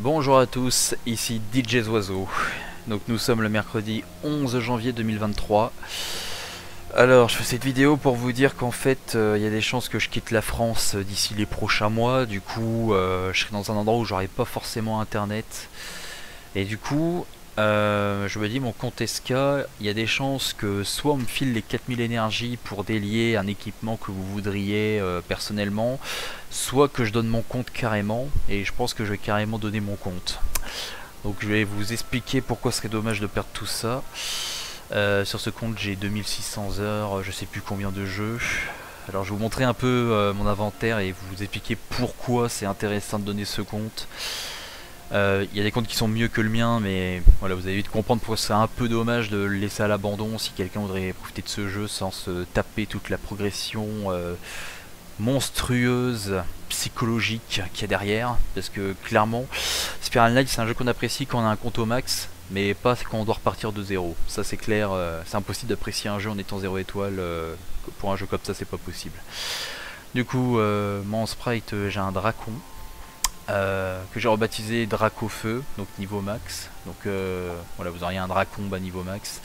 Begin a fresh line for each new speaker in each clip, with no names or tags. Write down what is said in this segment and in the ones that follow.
Bonjour à tous, ici DJ Oiseau. Donc nous sommes le mercredi 11 janvier 2023. Alors je fais cette vidéo pour vous dire qu'en fait il y a des chances que je quitte la France d'ici les prochains mois. Du coup je serai dans un endroit où j'aurai pas forcément internet. Et du coup je me dis mon compte SK, il y a des chances que soit on me file les 4000 énergies pour délier un équipement que vous voudriez personnellement, soit que je donne mon compte carrément, et je pense que je vais carrément donner mon compte. Donc je vais vous expliquer pourquoi ce serait dommage de perdre tout ça. Sur ce compte j'ai 2600 heures, je sais plus combien de jeux. Alors je vais vous montrer un peu mon inventaire et vous expliquer pourquoi c'est intéressant de donner ce compte. Il y a des comptes qui sont mieux que le mien, mais voilà, vous allez vite comprendre pourquoi c'est un peu dommage de le laisser à l'abandon si quelqu'un voudrait profiter de ce jeu sans se taper toute la progression monstrueuse, psychologique qu'il y a derrière. Parce que clairement, Spiral Knight c'est un jeu qu'on apprécie quand on a un compte au max, mais pas quand on doit repartir de zéro. Ça c'est clair, c'est impossible d'apprécier un jeu en étant 0 étoile. Pour un jeu comme ça c'est pas possible. Du coup, mon sprite, j'ai un dracon. Que j'ai rebaptisé Draco Feu, donc niveau max. Donc voilà, vous auriez un dracon bas niveau max.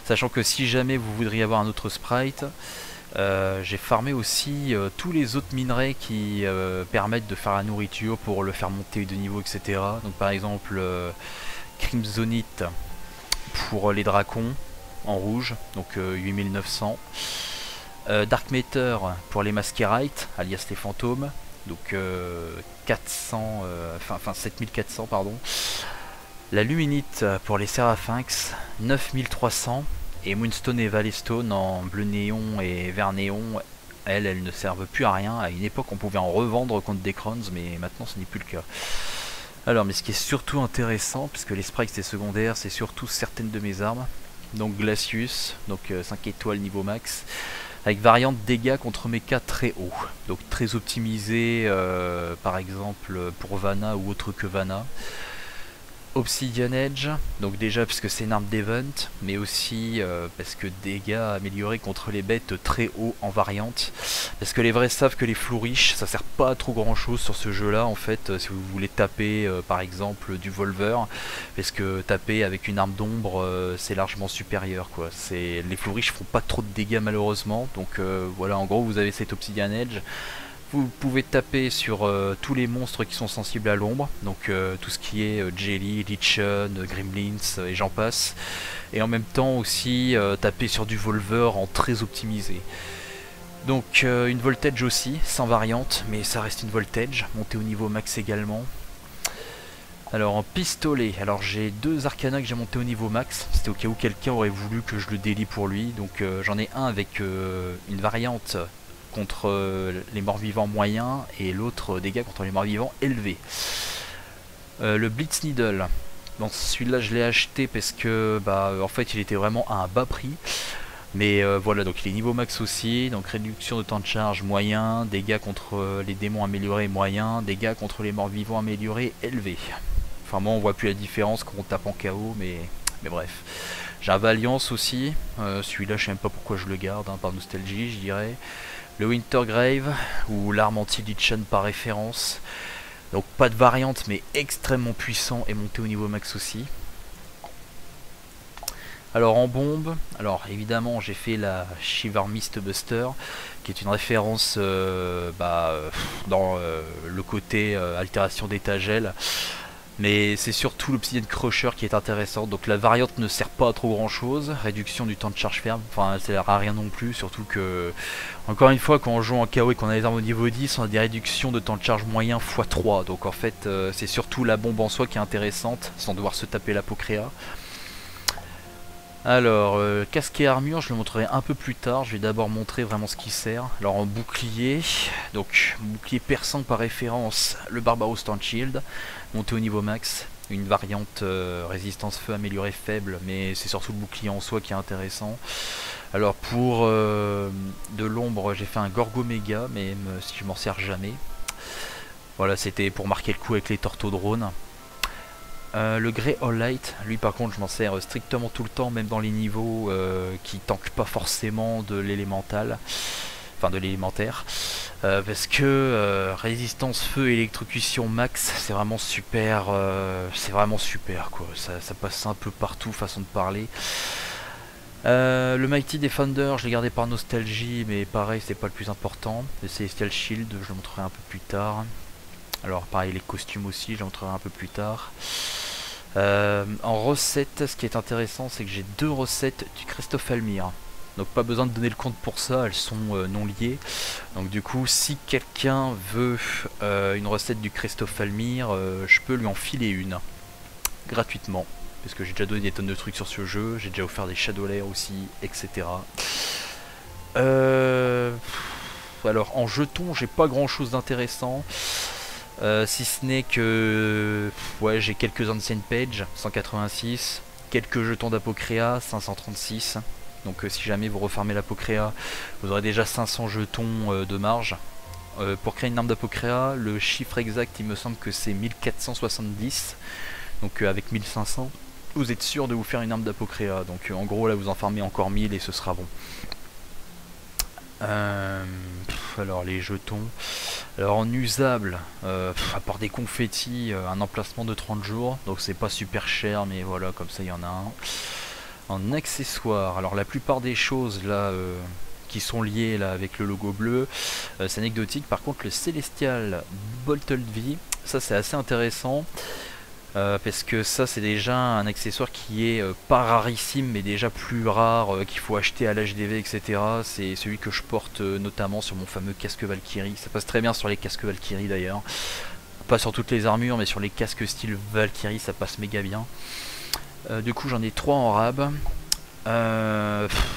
Sachant que si jamais vous voudriez avoir un autre sprite, j'ai farmé aussi tous les autres minerais qui permettent de faire la nourriture pour le faire monter de niveau, etc. Donc par exemple Crimsonite pour les dracons en rouge, donc 8900. Dark Matter pour les Masquerites, alias les fantômes, donc 400, enfin 7400 pardon. La Luminite pour les Seraphinx, 9300. Et Moonstone et Valestone en bleu néon et vert néon, elles ne servent plus à rien. À une époque on pouvait en revendre contre des crowns, mais maintenant ce n'est plus le cas. Alors mais ce qui est surtout intéressant, puisque les sprites c'est secondaire, c'est surtout certaines de mes armes. Donc Glacius, donc 5 étoiles niveau max, avec variante dégâts contre mecha très haut, donc très optimisé par exemple pour Vanna ou autre que Vanna. Obsidian Edge, donc déjà parce que c'est une arme d'event, mais aussi parce que dégâts améliorés contre les bêtes très haut en variante. Parce que les vrais savent que les flourish, ça sert pas à trop grand chose sur ce jeu là en fait, si vous voulez taper par exemple du Volver, parce que taper avec une arme d'ombre c'est largement supérieur quoi. Les flourish font pas trop de dégâts malheureusement, donc voilà, en gros vous avez cette Obsidian Edge. Vous pouvez taper sur tous les monstres qui sont sensibles à l'ombre, donc tout ce qui est Jelly, Lichen, Gremlins et j'en passe. Et en même temps aussi taper sur du Volver en très optimisé. Donc une Voltage aussi, sans variante, mais ça reste une Voltage, montée au niveau max également. Alors en pistolet, alors j'ai deux Arcana que j'ai monté au niveau max, c'était au cas où quelqu'un aurait voulu que je le délie pour lui. Donc j'en ai un avec une variante contre les morts-vivants moyens et l'autre dégâts contre les morts-vivants élevés. Le Blitz Needle, donc celui-là je l'ai acheté parce que en fait il était vraiment à un bas prix. Mais voilà, donc il est niveau max aussi, donc réduction de temps de charge moyen, dégâts contre les démons améliorés moyen, dégâts contre les morts-vivants améliorés élevés. Enfin bon, on voit plus la différence quand on tape en KO, mais bref. J'ai un Valiance aussi, celui-là je sais même pas pourquoi je le garde, par nostalgie je dirais. Le Wintergrave, ou l'arme anti-Lichen par référence. Donc pas de variante mais extrêmement puissant et monté au niveau max aussi. Alors en bombe, alors évidemment j'ai fait la Shiver Mist Buster, qui est une référence dans le côté altération d'état gel. Mais c'est surtout l'Obsidian Crusher qui est intéressant. Donc la variante ne sert pas à trop grand chose. Réduction du temps de charge ferme, enfin ça sert à rien non plus. Surtout que, encore une fois, quand on joue en KO et qu'on a les armes au niveau 10, on a des réductions de temps de charge moyen x3. Donc en fait c'est surtout la bombe en soi qui est intéressante, sans devoir se taper l'apocréa. Alors, casque et armure, je le montrerai un peu plus tard. Je vais d'abord montrer vraiment ce qui sert. Alors en bouclier, donc bouclier perçant par référence, le Barbaros Stand Shield, monté au niveau max. Une variante résistance feu améliorée faible, mais c'est surtout le bouclier en soi qui est intéressant. Alors pour de l'ombre, j'ai fait un Gorgoméga, même si je m'en sers jamais. Voilà, c'était pour marquer le coup avec les tortodrones. Le Grey All Light, lui par contre je m'en sers strictement tout le temps, même dans les niveaux qui tankent pas forcément de l'élémental, enfin de l'élémentaire. Parce que résistance feu et électrocution max, c'est vraiment super, quoi. Ça passe un peu partout, façon de parler. Le Mighty Defender, je l'ai gardé par nostalgie, mais pareil, c'est pas le plus important. Le Celestial Shield, je le montrerai un peu plus tard. Alors pareil, les costumes aussi, je le montrerai un peu plus tard. En recette, ce qui est intéressant, c'est que j'ai 2 recettes du Christophe Almir. Donc pas besoin de donner le compte pour ça, elles sont non liées. Donc du coup, si quelqu'un veut une recette du Christophe Almir, je peux lui en filer une, gratuitement. Parce que j'ai déjà donné des tonnes de trucs sur ce jeu, j'ai déjà offert des Shadowlands aussi, etc. Alors en jetons, j'ai pas grand chose d'intéressant. Si ce n'est que ouais, j'ai quelques anciennes pages, 186, quelques jetons d'Apocréa, 536. Donc si jamais vous refermez l'Apocréa, vous aurez déjà 500 jetons de marge. Pour créer une arme d'Apocréa, le chiffre exact, il me semble que c'est 1470. Donc avec 1500, vous êtes sûr de vous faire une arme d'Apocréa. Donc en gros, là, vous en farmez encore 1000 et ce sera bon. Alors les jetons. Alors en usable, à part des confettis, un emplacement de 30 jours. Donc c'est pas super cher, mais voilà, comme ça il y en a un. En accessoires, alors la plupart des choses là qui sont liées là avec le logo bleu, c'est anecdotique. Par contre le Celestial Bolted V, ça c'est assez intéressant. Parce que ça c'est déjà un accessoire qui est pas rarissime mais déjà plus rare, qu'il faut acheter à l'HDV, etc. C'est celui que je porte notamment sur mon fameux casque Valkyrie. Ça passe très bien sur les casques Valkyrie d'ailleurs. Pas sur toutes les armures mais sur les casques style Valkyrie ça passe méga bien. Du coup j'en ai 3 en rab.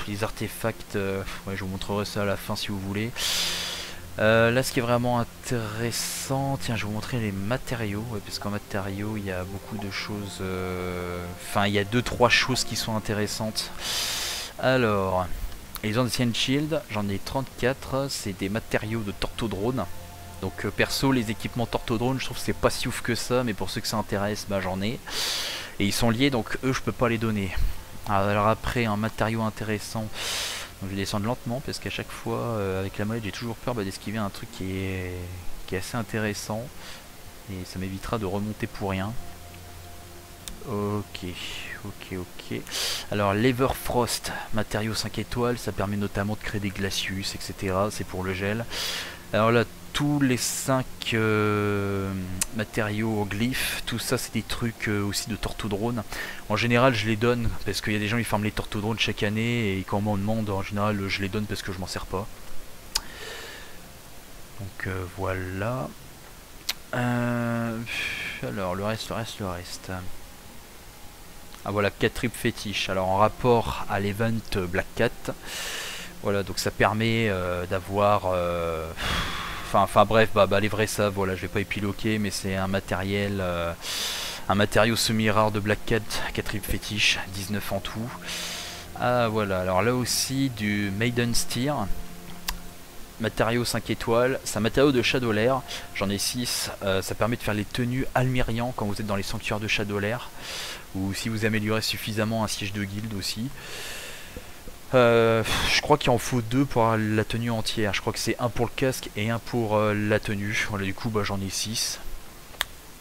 Les artefacts, ouais, je vous montrerai ça à la fin si vous voulez. Là ce qui est vraiment intéressant, tiens je vais vous montrer les matériaux, ouais, parce qu'en matériaux il y a beaucoup de choses, enfin il y a 2-3 choses qui sont intéressantes. Alors, les Ancient Shield, j'en ai 34, c'est des matériaux de Tortodrone. Donc perso les équipements Tortodrone je trouve que c'est pas si ouf que ça, mais pour ceux que ça intéresse, bah j'en ai. Et ils sont liés donc eux je peux pas les donner. Alors après un matériau intéressant, donc je vais descendre lentement parce qu'à chaque fois avec la molette j'ai toujours peur d'esquiver un truc qui est assez intéressant. Et ça m'évitera de remonter pour rien. Ok. Alors l'Everfrost, matériau 5 étoiles, ça permet notamment de créer des glacius, etc. C'est pour le gel. Alors là, tous les 5 matériaux glyphes, tout ça c'est des trucs aussi de Tortodrone. En général je les donne parce qu'il y a des gens qui farment les Tortodrones chaque année et quand on m'en demande en général je les donne parce que je m'en sers pas. Donc voilà. Alors le reste. Ah voilà, 4 tripes fétiches. Alors en rapport à l'event Black Cat. Voilà, donc ça permet d'avoir... Enfin bref, les vrais savent, voilà, je vais pas épiloquer, mais c'est un matériel... un matériau semi-rare de Black Cat, 4 tripes fétiches, 19 en tout. Ah voilà, alors là aussi du Maiden Steer. Matériau 5 étoiles, c'est un matériau de Shadowlands, j'en ai 6, ça permet de faire les tenues Almirian quand vous êtes dans les sanctuaires de Shadowlands, ou si vous améliorez suffisamment un siège de guilde aussi. Je crois qu'il en faut 2 pour la tenue entière, je crois que c'est un pour le casque et un pour la tenue, voilà, du coup j'en ai 6.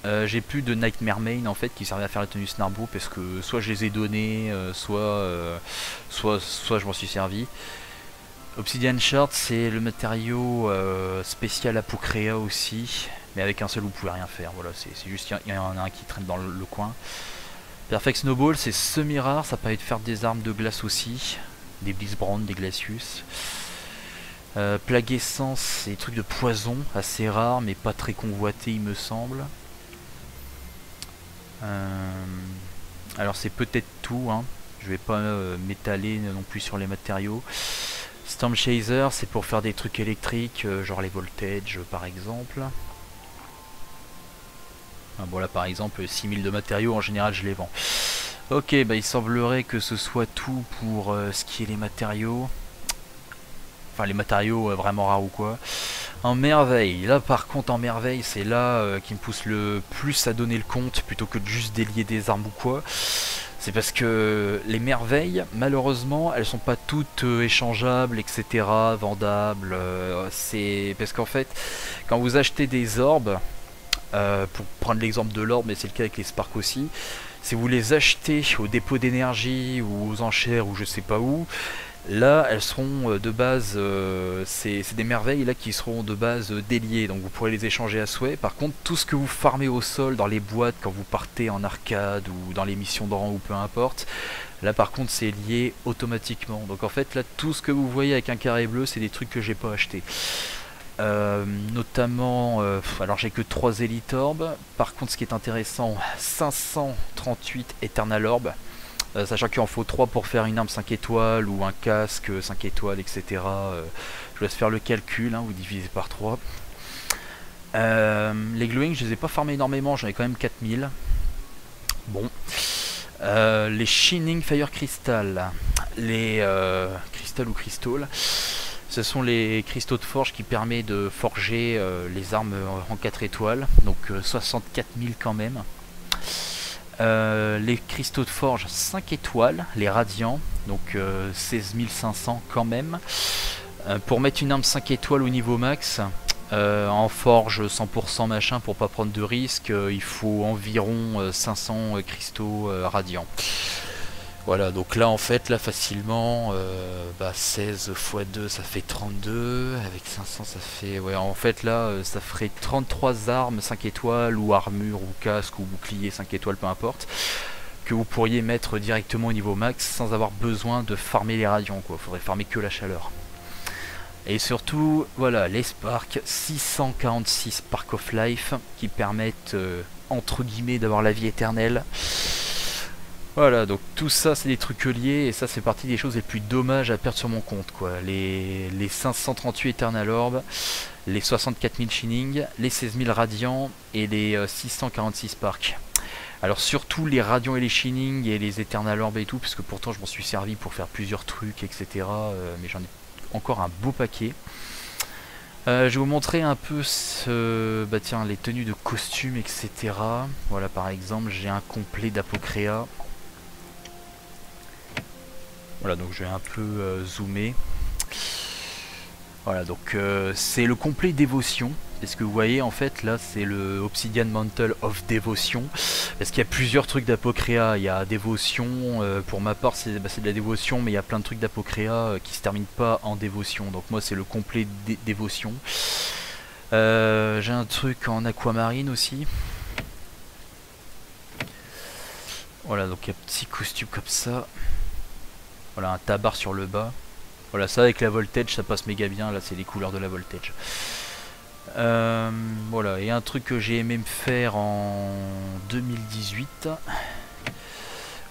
J'ai plus de Nightmare Main en fait qui servait à faire la tenue Snarbo parce que soit je les ai donnés, soit je m'en suis servi. Obsidian Shard c'est le matériau spécial Apocréa aussi, mais avec un seul vous pouvez rien faire, voilà, c'est juste qu'il y en a un qui traîne dans le coin. Perfect Snowball c'est semi-rare, ça permet de faire des armes de glace aussi, des Blitzbrand, des Glacius. Plague Essence c'est des trucs de poison, assez rares mais pas très convoités il me semble. Alors c'est peut-être tout, hein. Je vais pas m'étaler non plus sur les matériaux. Storm Chaser c'est pour faire des trucs électriques, genre les voltage par exemple. Bon là par exemple 6000 de matériaux en général je les vends. Ok, il semblerait que ce soit tout pour ce qui est les matériaux. Enfin les matériaux vraiment rares ou quoi. En merveille, là par contre en merveille c'est là qui me pousse le plus à donner le compte plutôt que de juste délier des armes ou quoi. C'est parce que les merveilles, malheureusement, elles sont pas toutes échangeables, etc., vendables. C'est parce qu'en fait, quand vous achetez des orbes, pour prendre l'exemple de l'orbe, mais c'est le cas avec les Sparks aussi, si vous les achetez au dépôt d'énergie ou aux enchères ou je sais pas où, là elles seront de base, c'est des merveilles là qui seront de base déliées, donc vous pourrez les échanger à souhait. Par contre, tout ce que vous farmez au sol dans les boîtes quand vous partez en arcade ou dans les missions de rang ou peu importe, là par contre c'est lié automatiquement. Donc en fait là tout ce que vous voyez avec un carré bleu, c'est des trucs que j'ai pas acheté. Notamment, alors j'ai que 3 Elite Orbs. Par contre, ce qui est intéressant, 538 Eternal Orbs, sachant qu'il en faut 3 pour faire une arme 5 étoiles ou un casque 5 étoiles, etc. Je vous laisse faire le calcul, hein, vous divisez par 3. Les glowing, je les ai pas farmés énormément, j'en ai quand même 4000. Bon. Les Shining Fire Crystal, les Crystal ou Crystal, ce sont les cristaux de forge qui permettent de forger les armes en 4 étoiles, donc 64 000 quand même. Les cristaux de forge 5 étoiles, les radiants, donc 16 500 quand même. Pour mettre une arme 5 étoiles au niveau max, en forge 100% machin pour pas prendre de risques, il faut environ 500 cristaux radiants. Voilà, donc là en fait, là facilement, 16 x 2 ça fait 32, avec 500 ça fait, ouais en fait là ça ferait 33 armes 5 étoiles, ou armure, ou casque, ou bouclier 5 étoiles, peu importe, que vous pourriez mettre directement au niveau max sans avoir besoin de farmer les radiants quoi, faudrait farmer que la chaleur. Et surtout, voilà, les Sparks, 646 Spark of Life, qui permettent, entre guillemets, d'avoir la vie éternelle. Voilà, donc tout ça c'est des trucs liés, et ça c'est partie des choses les plus dommages à perdre sur mon compte quoi. Les 538 Eternal Orb, les 64 000 Shining, les 16 000 Radiants et les 646 Spark. Alors surtout les Radiants et les Shining et les Eternal Orb et tout, parce que pourtant je m'en suis servi pour faire plusieurs trucs, etc. Mais j'en ai encore un beau paquet. Je vais vous montrer un peu tiens, les tenues de costume, etc. Voilà, par exemple j'ai un complet d'Apocrea. Voilà, donc je vais un peu zoomer. Voilà, donc c'est le complet dévotion. Parce que vous voyez, en fait, là, c'est le Obsidian Mantle of Dévotion. Parce qu'il y a plusieurs trucs d'Apocrea. Il y a dévotion, pour ma part, c'est de la dévotion, mais il y a plein de trucs d'Apocrea qui se terminent pas en dévotion. Donc moi, c'est le complet dévotion. J'ai un truc en aquamarine aussi. Voilà, donc il y a un petit costume comme ça. Voilà, un tabard sur le bas. Voilà, ça avec la voltage, ça passe méga bien. Là, c'est les couleurs de la voltage. Voilà, et un truc que j'ai aimé me faire en 2018.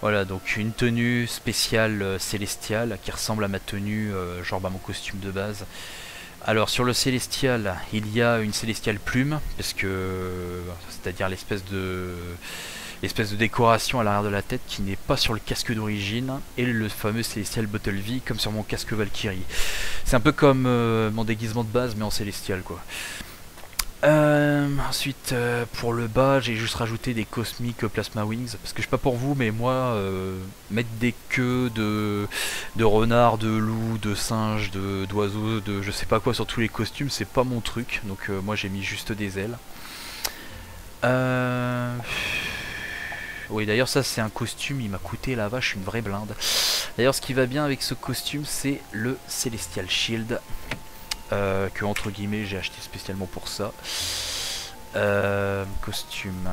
Voilà, donc une tenue spéciale célestiale qui ressemble à ma tenue, genre mon costume de base. Alors sur le célestial, il y a une célestiale plume, parce que c'est-à-dire l'espèce de décoration à l'arrière de la tête qui n'est pas sur le casque d'origine, et le fameux célestial Bottle V comme sur mon casque Valkyrie. C'est un peu comme mon déguisement de base mais en célestial quoi. Ensuite pour le bas j'ai juste rajouté des Cosmic Plasma Wings, parce que je sais pas pour vous mais moi mettre des queues de renards, de loups, de singes, d'oiseaux, de je sais pas quoi sur tous les costumes, c'est pas mon truc, donc moi j'ai mis juste des ailes. Oui, d'ailleurs ça c'est un costume, il m'a coûté la vache une vraie blinde. D'ailleurs ce qui va bien avec ce costume c'est le Celestial Shield, que entre guillemets j'ai acheté spécialement pour ça. Costume.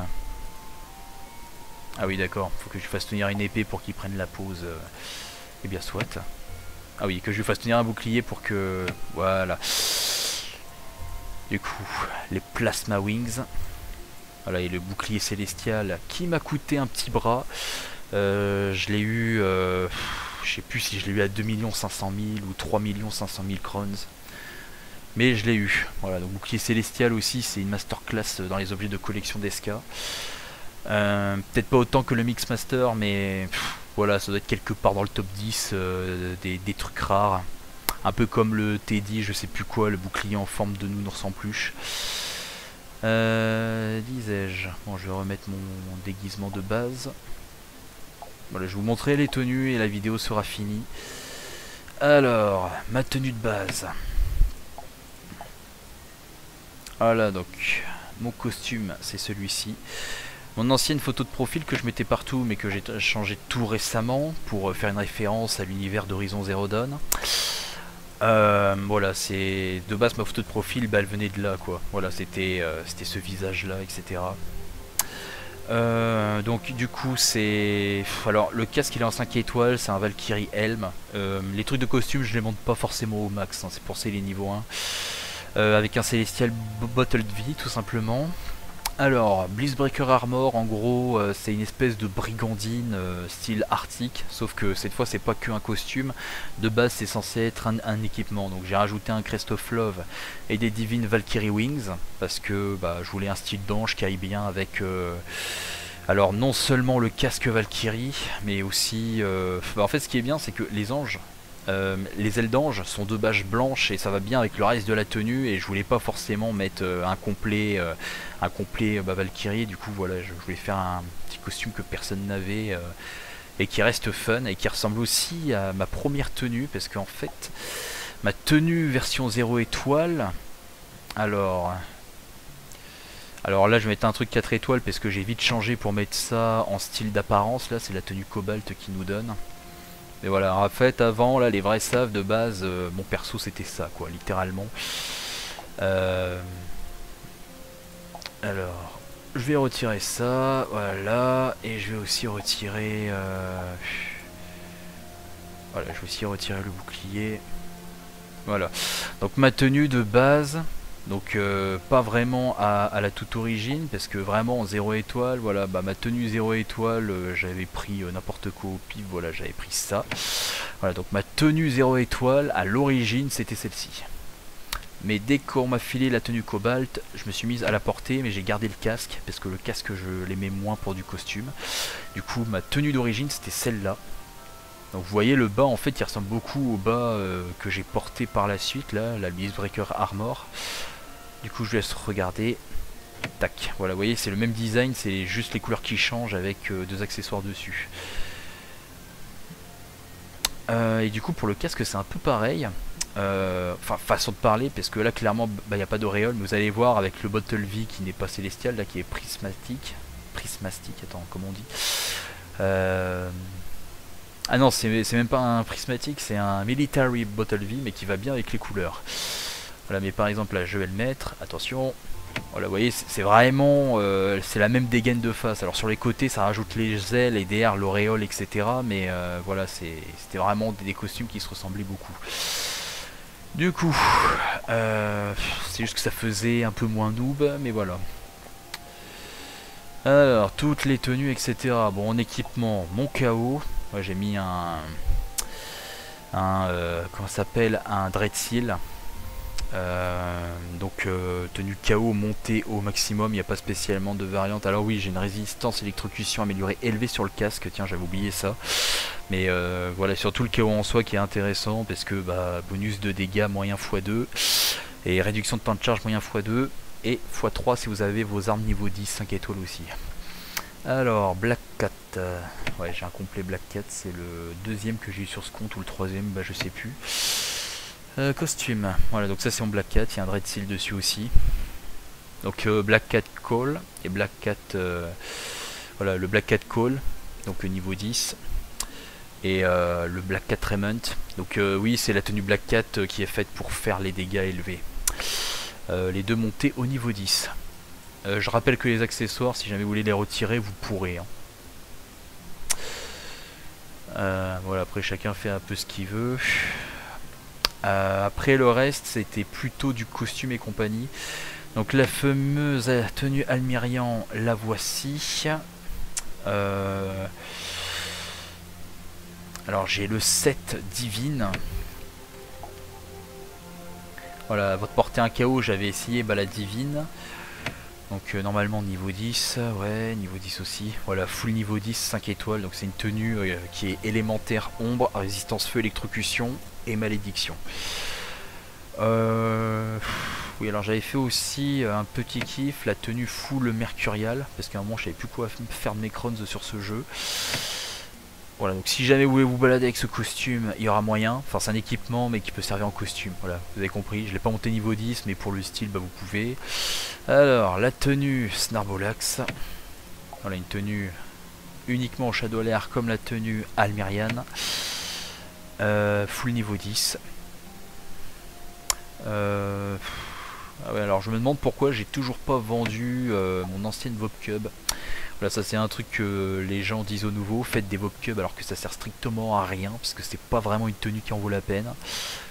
Ah oui d'accord, faut que je fasse tenir une épée pour qu'il prenne la pose. Eh bien soit. Ah oui, que je lui fasse tenir un bouclier pour que... Voilà. Du coup, les Plasma Wings. Voilà, et le bouclier célestial qui m'a coûté un petit bras. Je l'ai eu... je sais plus si je l'ai eu à 2 500 000 ou 3 500 000 crowns. Mais je l'ai eu. Voilà, donc bouclier célestial aussi, c'est une masterclass dans les objets de collection d'Eska. Peut-être pas autant que le Mixmaster, mais voilà, ça doit être quelque part dans le top 10 des trucs rares. Un peu comme le Teddy, je sais plus quoi, le bouclier en forme de nounours en peluche. Disais-je. Bon, je vais remettre mon déguisement de base. Voilà, je vais vous montrer les tenues et la vidéo sera finie. Alors, ma tenue de base. Voilà, donc mon costume c'est celui-ci. Mon ancienne photo de profil que je mettais partout mais que j'ai changé tout récemment pour faire une référence à l'univers d'Horizon Zero Dawn. Voilà, c'est de base ma photo de profil, bah, elle venait de là quoi. Voilà, c'était ce visage là, etc. Donc du coup c'est... Alors le casque il est en 5 étoiles, c'est un Valkyrie Helm. Les trucs de costume je les monte pas forcément au max, hein, c'est pour ça il est niveau 1. Avec un Celestial Bottled V tout simplement. Alors, Blitzbreaker Armor, en gros, c'est une espèce de brigandine style arctique, sauf que cette fois c'est pas que un costume, de base c'est censé être un équipement, donc j'ai rajouté un Crest of Love et des Divine Valkyrie Wings, parce que bah, je voulais un style d'ange qui aille bien avec, alors non seulement le casque Valkyrie, mais aussi, bah, en fait ce qui est bien c'est que les anges, les ailes d'ange sont de bâches blanches et ça va bien avec le reste de la tenue et je voulais pas forcément mettre un complet bah, Valkyrie, du coup voilà je voulais faire un petit costume que personne n'avait et qui reste fun et qui ressemble aussi à ma première tenue parce qu'en fait ma tenue version 0 étoile, alors là je vais mettre un truc 4 étoiles parce que j'ai vite changé pour mettre ça en style d'apparence, là c'est la tenue cobalt qui nous donne. Mais voilà, en fait avant là les vrais savent de base, mon perso c'était ça quoi, littéralement. Alors, je vais retirer ça, voilà, et je vais aussi retirer, voilà, je vais aussi retirer le bouclier. Voilà, donc ma tenue de base, donc pas vraiment à la toute origine, parce que vraiment en 0 étoile, voilà, bah ma tenue 0 étoile, j'avais pris n'importe quoi au pif, voilà, j'avais pris ça. Voilà, donc ma tenue 0 étoile, à l'origine, c'était celle-ci. Mais dès qu'on m'a filé la tenue cobalt, je me suis mise à la porter, mais j'ai gardé le casque, parce que le casque, je l'aimais moins pour du costume. Du coup, ma tenue d'origine, c'était celle-là. Donc vous voyez le bas en fait il ressemble beaucoup au bas que j'ai porté par la suite là, la Blitzbreaker Armor. Du coup je laisse regarder. Tac, voilà vous voyez c'est le même design, c'est juste les couleurs qui changent avec deux accessoires dessus. Et du coup pour le casque c'est un peu pareil. Enfin façon de parler parce que là clairement il n'y a pas d'auréole, mais vous allez voir avec le Bottle V qui n'est pas célestial là qui est prismatique. Prismatique, attends comment on dit Ah non, c'est même pas un prismatique, c'est un Military Bottle V, mais qui va bien avec les couleurs. Voilà, mais par exemple là, je vais le mettre, attention. Voilà, vous voyez, c'est vraiment, c'est la même dégaine de face. Alors sur les côtés, ça rajoute les ailes, les derrière, l'auréole, etc. Mais voilà, c'était vraiment des costumes qui se ressemblaient beaucoup. Du coup, c'est juste que ça faisait un peu moins noob, mais voilà. Alors, toutes les tenues, etc. Bon, en équipement, mon KO. Ouais, j'ai mis comment ça s'appelle, un Dread Seal. Donc tenue KO montée au maximum, il n'y a pas spécialement de variante. Alors oui, j'ai une résistance électrocution améliorée élevée sur le casque, tiens j'avais oublié ça. Mais voilà, surtout le KO en soi qui est intéressant parce que bah, bonus de dégâts moyen x2 et réduction de temps de charge moyen x2 et x3 si vous avez vos armes niveau 10, 5 étoiles aussi. Alors, Black Cat, ouais j'ai un complet Black Cat, c'est le deuxième que j'ai eu sur ce compte ou le troisième, bah je sais plus. Costume, voilà donc ça c'est en Black Cat, il y a un Dread Seal dessus aussi. Donc Black Cat Call et Black Cat, voilà le Black Cat Call, donc niveau 10. Et le Black Cat Remnant, donc oui c'est la tenue Black Cat qui est faite pour faire les dégâts élevés. Les deux montés au niveau 10. Je rappelle que les accessoires, si jamais vous voulez les retirer, vous pourrez. Hein. Voilà, après chacun fait un peu ce qu'il veut. Après le reste, c'était plutôt du costume et compagnie. Donc la fameuse tenue Almirian, la voici. Alors j'ai le 7 divine. Voilà, votre portée un KO, j'avais essayé la divine. Donc normalement niveau 10, ouais, niveau 10 aussi. Voilà, full niveau 10, 5 étoiles. Donc c'est une tenue qui est élémentaire ombre, résistance feu, électrocution et malédiction. Oui, alors j'avais fait aussi un petit kiff, la tenue full mercurial. Parce qu'à un moment je savais plus quoi faire de mes crons sur ce jeu. Voilà, donc si jamais vous voulez vous balader avec ce costume, il y aura moyen. Enfin, c'est un équipement, mais qui peut servir en costume. Voilà, vous avez compris. Je l'ai pas monté niveau 10, mais pour le style, bah, vous pouvez. Alors, la tenue Snarbolax. Voilà, une tenue uniquement au Shadow Lair, comme la tenue Almerian. Full niveau 10. Ah ouais, alors je me demande pourquoi j'ai toujours pas vendu mon ancienne Vob Cub. Voilà, ça c'est un truc que les gens disent au nouveau, faites des Vob Cub alors que ça sert strictement à rien, parce que c'est pas vraiment une tenue qui en vaut la peine.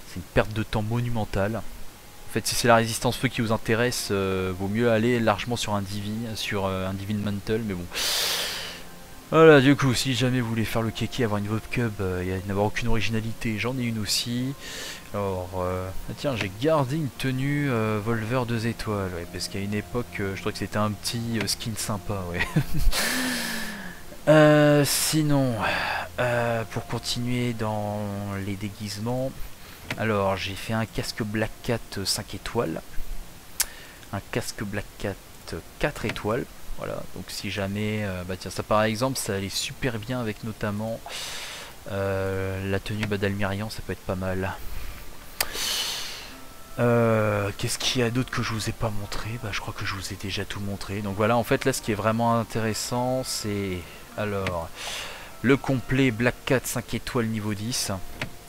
C'est une perte de temps monumentale. En fait, si c'est la résistance feu qui vous intéresse, vaut mieux aller largement sur un Divine Mantle, mais bon. Voilà, du coup, si jamais vous voulez faire le kéké, avoir une Vob Cub, et n'avoir aucune originalité, j'en ai une aussi. Alors, tiens, j'ai gardé une tenue Volver 2 étoiles, ouais, parce qu'à une époque, je trouvais que c'était un petit skin sympa, ouais. Sinon, pour continuer dans les déguisements, alors j'ai fait un casque Black Cat 5 étoiles, un casque Black Cat 4 étoiles, voilà, donc si jamais, bah tiens, ça par exemple, ça allait super bien avec notamment la tenue d'Almerian, ça peut être pas mal. Qu'est-ce qu'il y a d'autre que je vous ai pas montré? Bah je crois que je vous ai déjà tout montré. Donc voilà, en fait là ce qui est vraiment intéressant c'est alors le complet Black Cat 5 étoiles niveau 10.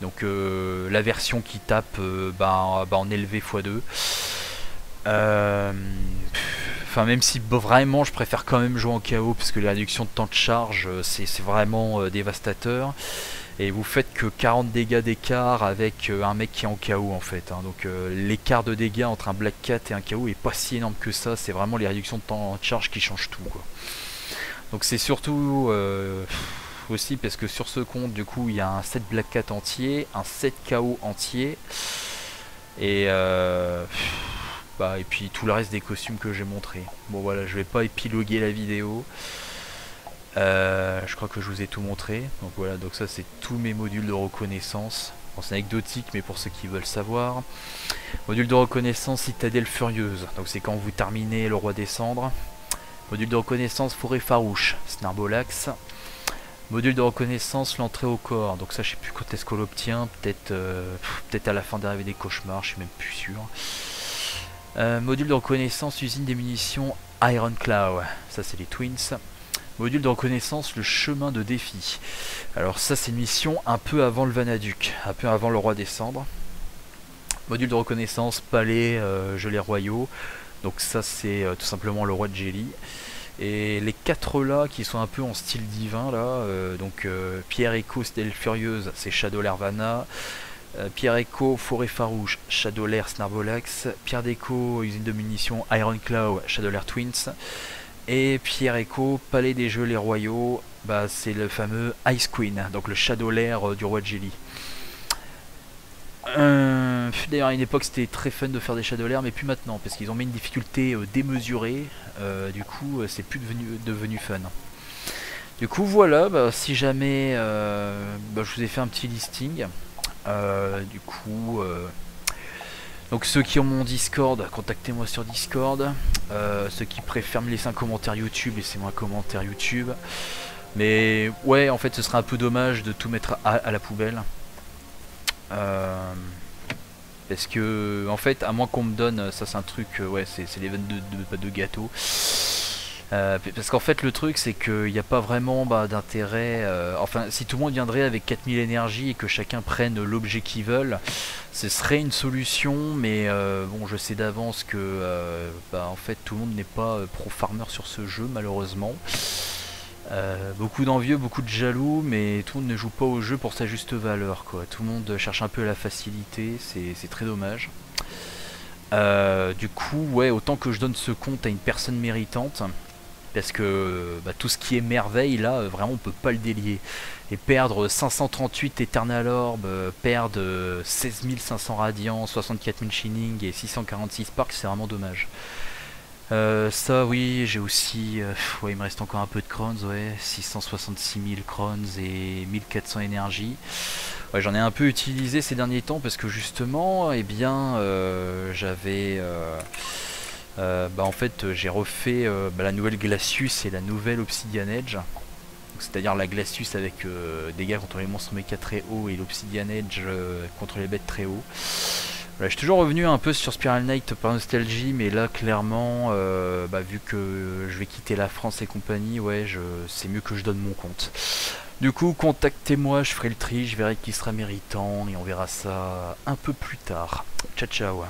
Donc la version qui tape en élevé x2. Enfin même si vraiment je préfère quand même jouer en KO parce que les réductions de temps de charge c'est vraiment dévastateur. Et vous faites que 40 dégâts d'écart avec un mec qui est en KO en fait. Hein. Donc l'écart de dégâts entre un Black Cat et un KO est pas si énorme que ça. C'est vraiment les réductions de temps de charge qui changent tout. Quoi. Donc c'est surtout aussi parce que sur ce compte du coup il y a un set Black Cat entier, un set KO entier. Et et puis tout le reste des costumes que j'ai montré. Bon voilà, je vais pas épiloguer la vidéo. Je crois que je vous ai tout montré. Donc voilà, donc ça c'est tous mes modules de reconnaissance. Bon, c'est anecdotique, mais pour ceux qui veulent savoir. Module de reconnaissance Citadelle Furieuse. Donc c'est quand vous terminez le Roi des Cendres. Module de reconnaissance Forêt Farouche, Snarbolax. Module de reconnaissance l'entrée au corps. Donc ça je sais plus quand est-ce qu'on l'obtient. Peut-être à la fin d'arrivée des cauchemars, je suis même plus sûr. Module de reconnaissance usine des munitions Iron Claw. Ça c'est les Twins. Module de reconnaissance, le chemin de défi. Alors ça c'est une mission un peu avant le Vanaduc, un peu avant le Roi des Cendres. Module de reconnaissance, palais, gelés royaux. Donc ça c'est tout simplement le roi de Jelly. Et les 4 là qui sont un peu en style divin là, Pierre Echo, Stelle Furieuse, c'est Shadow Lair Vanna. Pierre Echo, Forêt Farouche, Shadow Lair Snarbolax. Pierre Déco, usine de munitions Iron Claw, Shadow Lair Twins. Et Pierre Echo, Palais des Gelés Royaux, bah, c'est le fameux Ice Queen, donc le Shadow Lair du roi de Jelly. D'ailleurs à une époque c'était très fun de faire des Shadow Lair, mais plus maintenant, parce qu'ils ont mis une difficulté démesurée, du coup c'est plus devenu fun. Du coup voilà, bah, si jamais je vous ai fait un petit listing, du coup... Donc ceux qui ont mon Discord, contactez-moi sur Discord. Ceux qui préfèrent me laisser un commentaire YouTube, laissez-moi un commentaire YouTube. Mais ouais, en fait ce serait un peu dommage de tout mettre à la poubelle. Parce que en fait, à moins qu'on me donne, ça c'est un truc, ouais c'est les ventes de gâteau. Parce qu'en fait le truc c'est qu'il n'y a pas vraiment d'intérêt, enfin si tout le monde viendrait avec 4000 énergies et que chacun prenne l'objet qu'ils veulent, ce serait une solution, mais bon je sais d'avance que en fait tout le monde n'est pas pro farmer sur ce jeu malheureusement. Beaucoup d'envieux, beaucoup de jaloux, mais tout le monde ne joue pas au jeu pour sa juste valeur quoi. Tout le monde cherche un peu la facilité, c'est très dommage. Du coup ouais, autant que je donne ce compte à une personne méritante. Parce que tout ce qui est merveille là, vraiment on peut pas le délier. Et perdre 538 Eternal Orb, perdre 16 500 Radiant, 64 000 Shining et 646 Spark, c'est vraiment dommage. Ça oui, j'ai aussi... ouais, il me reste encore un peu de crowns, ouais, 666 000 crowns et 1400 énergie. Ouais, j'en ai un peu utilisé ces derniers temps parce que justement, eh bien, j'avais... en fait j'ai refait la nouvelle Glacius et la nouvelle Obsidian Edge. c'est-à-dire la Glacius avec dégâts contre les monstres méca très haut et l'Obsidian Edge contre les bêtes très haut. Voilà, je suis toujours revenu un peu sur Spiral Knight par nostalgie, mais là clairement, vu que je vais quitter la France et compagnie, ouais, c'est mieux que je donne mon compte. Du coup, contactez-moi, je ferai le tri, je verrai qui sera méritant et on verra ça un peu plus tard. Ciao ciao.